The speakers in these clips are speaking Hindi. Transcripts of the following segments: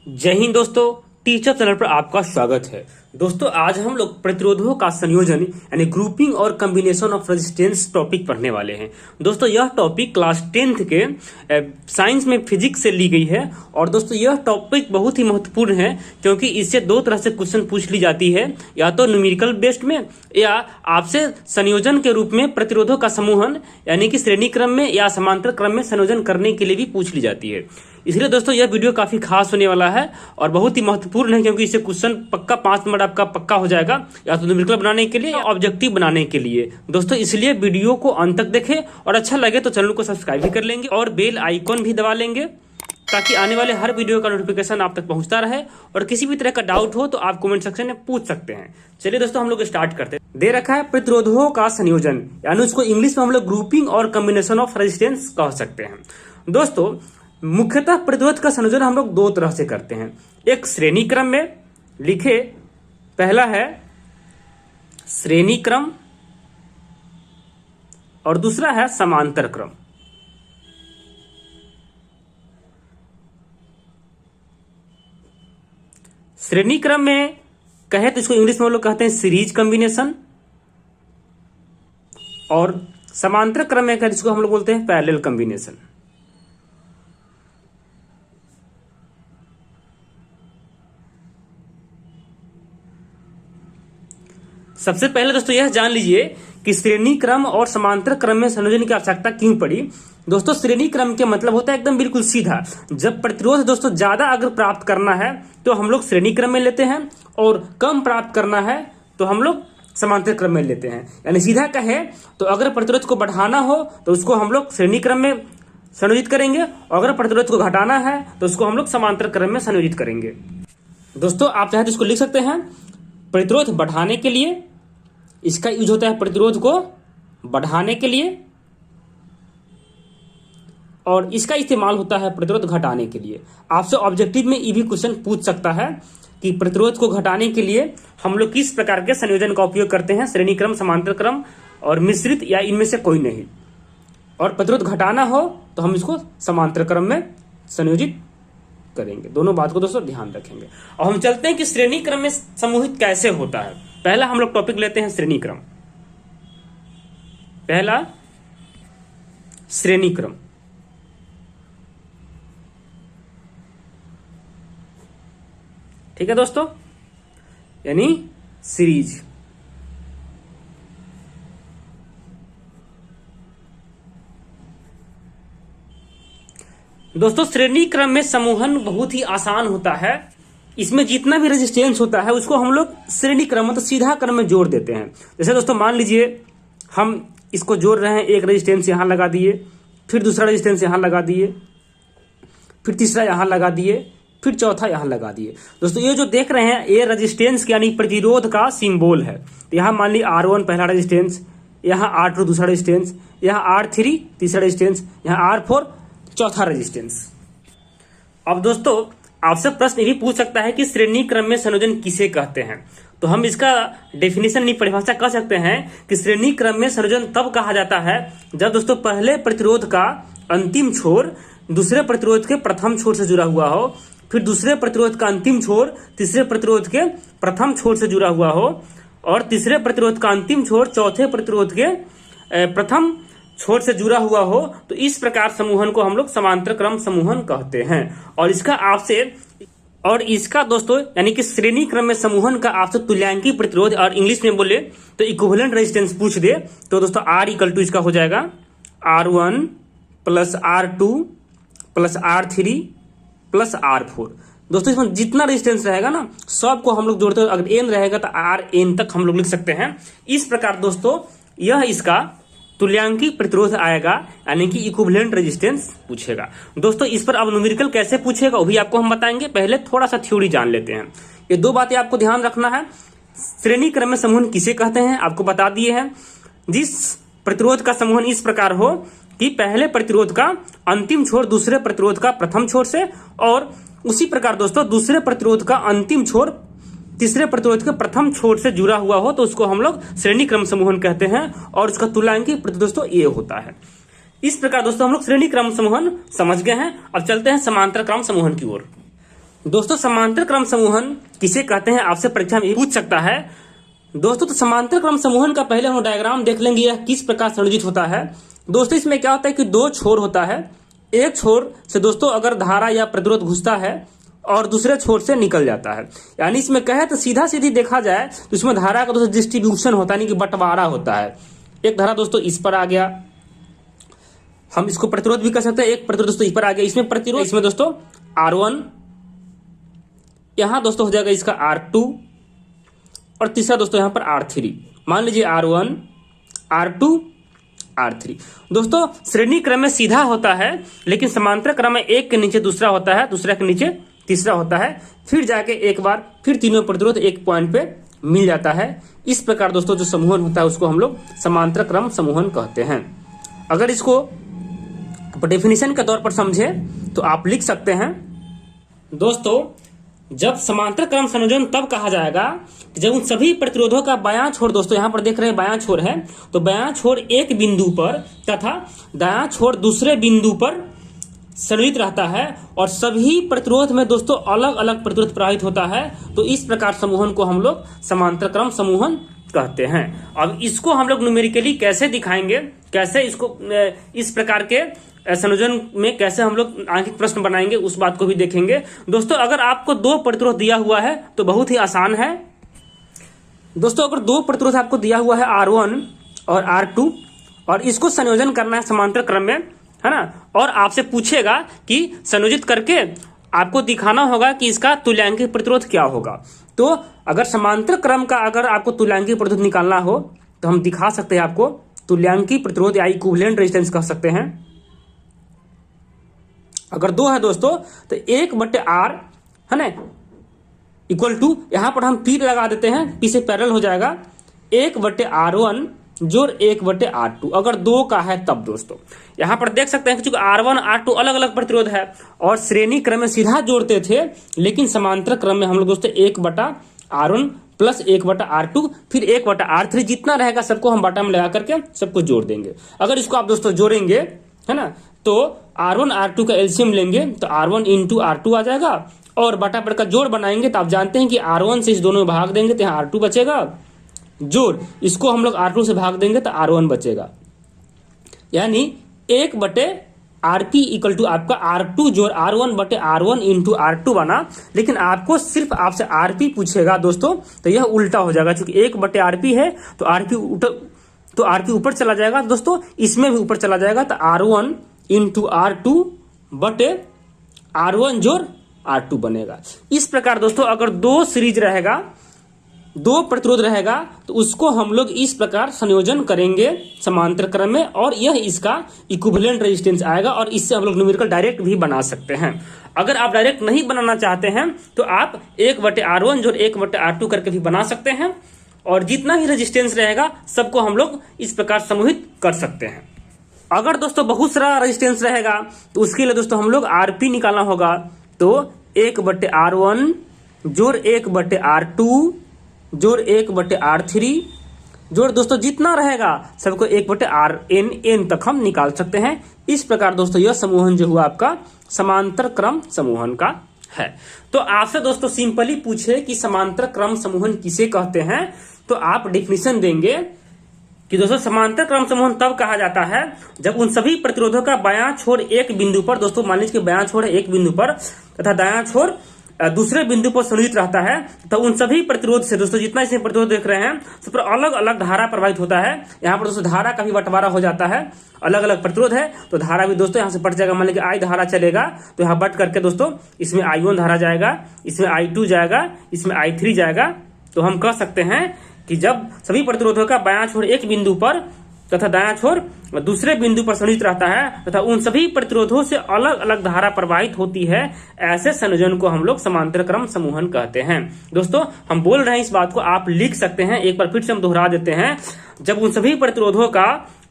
जय हिंद दोस्तों, टीचर चैनल पर आपका स्वागत है। दोस्तों आज हम लोग प्रतिरोधों का संयोजन यानी ग्रुपिंग और कॉम्बिनेशन ऑफ रेजिस्टेंस टॉपिक पढ़ने वाले हैं। दोस्तों यह टॉपिक क्लास 10th के साइंस में फिजिक्स से ली गई है और दोस्तों यह टॉपिक बहुत ही महत्वपूर्ण है क्योंकि इससे दो तरह से क्वेश्चन पूछ ली जाती है, या तो न्यूमेरिकल बेस्ड में या आपसे संयोजन के रूप में प्रतिरोधों का समूहन यानी कि श्रेणी क्रम में या समांतर क्रम में संयोजन करने के लिए भी पूछ ली जाती है। इसलिए दोस्तों यह वीडियो काफी खास होने वाला है और बहुत ही महत्वपूर्ण है क्योंकि इससे क्वेश्चन पक्का 5 नंबर आपका पक्का हो जाएगा, या तो न्यूमेरिकल बनाने के लिए या ऑब्जेक्टिव बनाने के लिए। दोस्तों इसलिए वीडियो को अंत तक देखें और अच्छा लगे तो चैनल को सब्सक्राइब भी कर लेंगे और बेल आइकॉन भी दबा लेंगे ताकि आने वाले हर वीडियो का नोटिफिकेशन आप तक पहुंचता रहे। और किसी भी तरह का डाउट हो तो आप कमेंट सेक्शन में पूछ सकते हैं। चलिए दोस्तों हम लोग स्टार्ट करते हैं। दे रखा है प्रतिरोधों का संयोजन, यानी उसको इंग्लिश में हम लोग ग्रुपिंग और कॉम्बिनेशन ऑफ रेजिस्टेंस कह सकते हैं। दोस्तों मुख्यतः प्रतिरोध का संयोजन हम लोग दो तरह से करते हैं, एक श्रेणी क्रम में लिखे, पहला है श्रेणी क्रम और दूसरा है समांतर क्रम। श्रेणी क्रम में कहे तो इसको इंग्लिश में हम लोग कहते हैं सीरीज कॉम्बिनेशन, और समांतर क्रम में कहे तो इसको हम लोग बोलते हैं पैरेलल कॉम्बिनेशन। सबसे पहले दोस्तों यह जान लीजिए कि श्रेणी क्रम और समांतर क्रम में संयोजन की आवश्यकता क्यों पड़ी। दोस्तों श्रेणी क्रम के मतलब होता है एकदम बिल्कुल सीधा, जब प्रतिरोध दोस्तों ज्यादा अगर प्राप्त करना है तो हम लोग श्रेणी क्रम में लेते हैं और कम प्राप्त करना है तो हम लोग समांतर क्रम में लेते हैं। यानी सीधा कहे तो अगर प्रतिरोध को बढ़ाना हो तो उसको हम लोग श्रेणी क्रम में संयोजित करेंगे और अगर प्रतिरोध को घटाना है तो उसको हम लोग समांतर क्रम में संयोजित करेंगे। दोस्तों आप चाहे तो इसको लिख सकते हैं, प्रतिरोध बढ़ाने के लिए इसका यूज होता है प्रतिरोध को बढ़ाने के लिए, और इसका इस्तेमाल होता है प्रतिरोध घटाने के लिए। आपसे ऑब्जेक्टिव में ये भी क्वेश्चन पूछ सकता है कि प्रतिरोध को घटाने के लिए हम लोग किस प्रकार के संयोजन का उपयोग करते हैं, श्रेणी क्रम, समांतर क्रम और मिश्रित, या इनमें से कोई नहीं। और प्रतिरोध घटाना हो तो हम इसको समांतर क्रम में संयोजित करेंगे। दोनों बात को दोस्तों ध्यान रखेंगे। और हम चलते हैं कि श्रेणी क्रम में समूहित कैसे होता है। पहला हम लोग टॉपिक लेते हैं श्रेणी क्रम। पहला श्रेणी क्रम। ठीक है दोस्तों, यानी सीरीज। दोस्तों श्रेणी क्रम में समूहन बहुत ही आसान होता है। इसमें जितना भी रेजिस्टेंस होता है उसको हम लोग श्रेणी क्रम मतलब सीधा क्रम में जोड़ देते हैं। जैसे दोस्तों मान लीजिए हम इसको जोड़ रहे हैं, एक रेजिस्टेंस यहां लगा दिए, फिर दूसरा रेजिस्टेंस यहां लगा दिए, फिर तीसरा यहां लगा दिए, फिर चौथा यहां लगा दिए। दोस्तों ये जो देख रहे हैं ये रेजिस्टेंस यानी प्रतिरोध का सिंबल है। तो यहां मान ली R1 पहला रेजिस्टेंस, यहाँ R2 दूसरा रेजिस्टेंस, यहाँ R3 तीसरा रेजिस्टेंस, यहाँ R4 चौथा रेजिस्टेंस। अब दोस्तों आपसे प्रश्न ये भी पूछ सकता है कि श्रेणी क्रम में संयोजन किसे कहते हैं, तो हम इसका डेफिनेशन नहीं परिभाषा कह सकते हैं कि श्रेणी क्रम में संयोजन तब कहा जाता है जब दोस्तों पहले प्रतिरोध का अंतिम छोर दूसरे प्रतिरोध के प्रथम छोर से जुड़ा हुआ हो, फिर दूसरे प्रतिरोध का अंतिम छोर तीसरे प्रतिरोध के प्रथम छोर से जुड़ा हुआ हो, और तीसरे प्रतिरोध का अंतिम छोर चौथे प्रतिरोध के प्रथम छोर से जुड़ा हुआ हो। तो इस प्रकार समूहन को हम लोग समांतर क्रम समूहन कहते हैं। और इसका दोस्तों यानी कि श्रेणी क्रम में समूहन का आपसे तुल्यांकी प्रतिरोध, और इंग्लिश में बोले तो इक्विवेलेंट रेजिस्टेंस पूछ दे तो दोस्तों R इक्वल टू इसका हो जाएगा R1 plus R2 plus R3 plus R4। दोस्तों इसमें जितना रेजिस्टेंस रहेगा ना सबको हम लोग जोड़ते हैं, अगर n रहेगा तो Rn तक हम लोग लिख सकते हैं। इस प्रकार दोस्तों यह इसका तुल्यांकी प्रतिरोध आएगा, यानी कि इक्विवेलेंट रेजिस्टेंस पूछेगा। दोस्तों इस पर अब न्यूमेरिकल कैसे पूछेगा वो भी आपको हम बताएंगे। पहले थोड़ा सा थ्योरी जान लेते हैं। ये दो बातें आपको ध्यान रखना है। श्रेणी क्रम में समूहन किसे कहते हैं आपको बता दिए हैं, जिस प्रतिरोध का समूहन इस प्रकार हो कि पहले प्रतिरोध का अंतिम छोर दूसरे प्रतिरोध का प्रथम छोर से, और उसी प्रकार दोस्तों दूसरे प्रतिरोध का अंतिम छोर तीसरे प्रतिरोध के प्रथम छोर से जुड़ा हुआ हो तो उसको हम लोग श्रेणी क्रम समूहन कहते हैं, और उसका तुल्यांकी प्रतिरोध दोस्तों ये होता है। इस प्रकार दोस्तों हम लोग श्रेणी क्रम समूहन समझ गए हैं। अब चलते हैं समांतर क्रम समूहन की ओर। दोस्तों समांतर क्रम समूहन किसे कहते हैं, आपसे परीक्षा में पूछ सकता है। दोस्तों तो समांतर क्रम समूहन का पहले हम डायग्राम देख लेंगे, यह किस प्रकार संयोजित होता है। दोस्तों इसमें क्या होता है कि दो छोर होता है, एक छोर से दोस्तों अगर धारा या प्रतिरोध घुसता है और दूसरे छोर से निकल जाता है, यानी इसमें कहे तो सीधा सीधी देखा जाए तो इसमें धारा का दोस्तों डिस्ट्रीब्यूशन होता है, यानी कि बंटवारा होता है। एक धारा दोस्तों इस पर आ गया, हम इसको प्रतिरोध भी कर सकते हैं, एक प्रतिरोध दोस्तों इस पर आ गया, इसमें प्रतिरोध इसमें दोस्तों R1, यहां दोस्तों हो जाएगा इसका R2 और तीसरा दोस्तों यहां पर R3। मान लीजिए R1, R2, R3। दोस्तों श्रेणी क्रम में सीधा होता है, लेकिन समांतर क्रम में एक के नीचे दूसरा होता है, दूसरा के नीचे तीसरा होता है, फिर जाके एक बार फिर तीनों प्रतिरोध एक पॉइंट पे मिल जाता है। इस प्रकार दोस्तों जो समूहन होता है उसको हम लोग समांतर क्रम समूहन कहते हैं। अगर इसको डेफिनेशन के तौर पर समझे तो आप लिख सकते हैं, दोस्तों जब समांतर क्रम संयोजन तब कहा जाएगा कि जब उन सभी प्रतिरोधों का बायां छोर, दोस्तों यहां पर देख रहे हैं बायां छोर है, तो बायां छोर एक बिंदु पर तथा दायां छोर दूसरे बिंदु पर संयोजित रहता है और सभी प्रतिरोध में दोस्तों अलग अलग प्रतिरोध प्रवाहित होता है, तो इस प्रकार समूहन को हम लोग समांतर क्रम समूहन कहते हैं। अब इसको हम लोग न्यूमेरिकली कैसे दिखाएंगे, कैसे इसको इस प्रकार के संयोजन में कैसे हम लोग आंकिक प्रश्न बनाएंगे, उस बात को भी देखेंगे। दोस्तों अगर आपको दो प्रतिरोध दिया हुआ है तो बहुत ही आसान है। दोस्तों अगर दो प्रतिरोध आपको दिया हुआ है R1 और R2 और इसको संयोजन करना है समांतर क्रम में, है ना, और आपसे पूछेगा कि संयोजित करके आपको दिखाना होगा कि इसका तुल्यांकी प्रतिरोध क्या होगा। तो अगर समांतर क्रम का अगर आपको तुल्यांकी प्रतिरोध निकालना हो तो हम दिखा सकते हैं आपको तुल्यांकी प्रतिरोध या इक्विवेलेंट रेजिस्टेंस कह सकते हैं। अगर दो है दोस्तों तो 1/R है ना इक्वल टू, यहां पर हम P लगा देते हैं, P से पैरेलल हो जाएगा 1/R1 जोड़ 1/R2। अगर दो का है तब दोस्तों यहां पर देख सकते हैं कि चूंकि R1 R2 अलग अलग प्रतिरोध है और श्रेणी क्रम में सीधा जोड़ते थे, लेकिन समांतर क्रम में हम लोग दोस्तों 1/R1 प्लस 1/R2 फिर 1/R3 जितना रहेगा सबको हम बटा में लगा करके सबको जोड़ देंगे। अगर इसको आप दोस्तों जोड़ेंगे, है ना, तो R1 R2 का एलसीएम लेंगे तो R1 इंटू R2 आ जाएगा और बटा पर का जोड़ बनाएंगे तो आप जानते हैं कि R1 से इस दोनों में भाग देंगे तो यहाँ R2 बचेगा, जोड़ इसको हम लोग R2 से भाग देंगे तो R1 बचेगा, यानी 1/RP इक्वल टू आपका R2 जोड़ R1/R1 इंटू R2 बना। लेकिन आपको सिर्फ आपसे RP पूछेगा दोस्तों तो यह उल्टा हो जाएगा, क्योंकि 1/RP है तो RP ऊपर चला जाएगा दोस्तों, इसमें भी ऊपर चला जाएगा तो R1 इंटू R2 बटे R1 जोड़ R2 बनेगा। इस प्रकार दोस्तों अगर दो सीरीज रहेगा, दो प्रतिरोध रहेगा तो उसको हम लोग इस प्रकार संयोजन करेंगे समांतर क्रम में और यह इसका इक्विवेलेंट रेजिस्टेंस आएगा और इससे हम लोग न्यूमेरिकल डायरेक्ट भी बना सकते हैं। अगर आप डायरेक्ट नहीं बनाना चाहते हैं तो आप 1/R1 जोड़ 1/R2 करके भी बना सकते हैं और जितना ही रेजिस्टेंस रहेगा सबको हम लोग इस प्रकार समूहित कर सकते हैं। अगर दोस्तों बहुत सारा रेजिस्टेंस रहेगा तो उसके लिए दोस्तों हम लोग RP निकालना होगा, तो 1/R1 जोड़ 1/R2 जोड़ 1/R3 जोड़ दोस्तों जितना रहेगा सबको 1/RN तक हम निकाल सकते हैं। इस प्रकार दोस्तों यह समूहन जो हुआ आपका समांतर क्रम समूहन का है। तो आपसे दोस्तों सिंपली पूछे कि समांतर क्रम समूहन किसे कहते हैं, तो आप डिफिनेशन देंगे कि दोस्तों समांतर क्रम समूहन तब कहा जाता है जब उन सभी प्रतिरोधों का बायां छोर एक बिंदु पर, दोस्तों मान लीजिए बायां छोर है एक बिंदु पर तथा दायां छोर दूसरे बिंदु पर संयोजित रहता है, तो उन सभी प्रतिरोध से दोस्तों जितना इसमें प्रतिरोध देख रहे हैं सब पर अलग अलग धारा प्रवाहित होता है। यहाँ पर दोस्तों धारा का भी बंटवारा हो जाता है, अलग अलग प्रतिरोध है तो धारा भी दोस्तों यहाँ से बट जाएगा। मान लीजिए I धारा चलेगा तो यहाँ बट करके दोस्तों इसमें I1 धारा जाएगा, इसमें I2 जाएगा, इसमें I3 जाएगा। तो हम कह सकते हैं कि जब सभी प्रतिरोधों का बायां छोर एक बिंदु पर तथा दायां छोर दूसरे बिंदु पर संयोजित रहता है तथा उन सभी प्रतिरोधों से अलग अलग धारा प्रवाहित होती है, ऐसे संयोजन को हम लोग समांतर क्रम समूहन कहते हैं। दोस्तों हम बोल रहे हैं इस बात को आप लिख सकते हैं, एक बार फिर से हम दोहरा देते हैं। जब उन सभी प्रतिरोधों का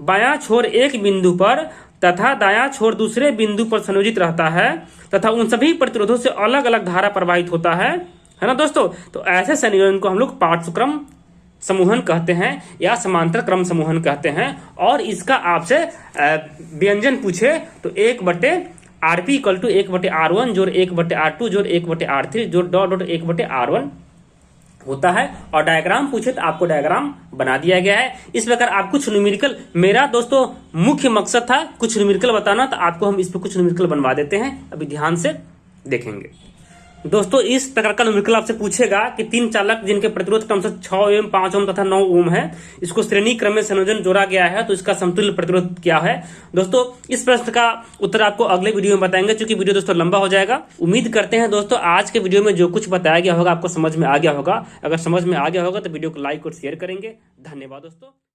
बायां छोर एक बिंदु पर तथा दायां छोर दूसरे बिंदु पर संयोजित रहता है तथा उन सभी प्रतिरोधों से अलग अलग धारा प्रवाहित होता है ना दोस्तों, तो ऐसे संयोजन को हम लोग पार्श्वक्रम समूहन कहते हैं या समांतर क्रम समूहन कहते हैं। और इसका आपसे व्यंजन पूछे तो 1/RP RP equal to 1/R1 जोड़ 1/R2 जोड़ 1/R3 जोड़ डॉट डॉट 1/R1 होता है। और डायग्राम पूछे तो आपको डायग्राम बना दिया गया है। इस प्रकार आप कुछ न्यूमेरिकल, मेरा दोस्तों मुख्य मकसद था कुछ न्यूमेरिकल बताना, तो आपको हम इस पर कुछ न्यूमेरिकल बनवा देते हैं, अभी ध्यान से देखेंगे। दोस्तों इस प्रकार का न्यूमेरिकल आपसे पूछेगा कि 3 चालक जिनके प्रतिरोध क्रमशः 6 ओम, 5 ओम तथा 9 ओम है, इसको श्रेणी क्रम में संयोजन जोड़ा गया है, तो इसका समतुल्य प्रतिरोध क्या है। दोस्तों इस प्रश्न का उत्तर आपको अगले वीडियो में बताएंगे, क्योंकि वीडियो दोस्तों लंबा हो जाएगा। उम्मीद करते हैं दोस्तों आज के वीडियो में जो कुछ बताया गया होगा आपको समझ में आ गया होगा। अगर समझ में आ गया होगा तो वीडियो को लाइक और शेयर करेंगे। धन्यवाद दोस्तों।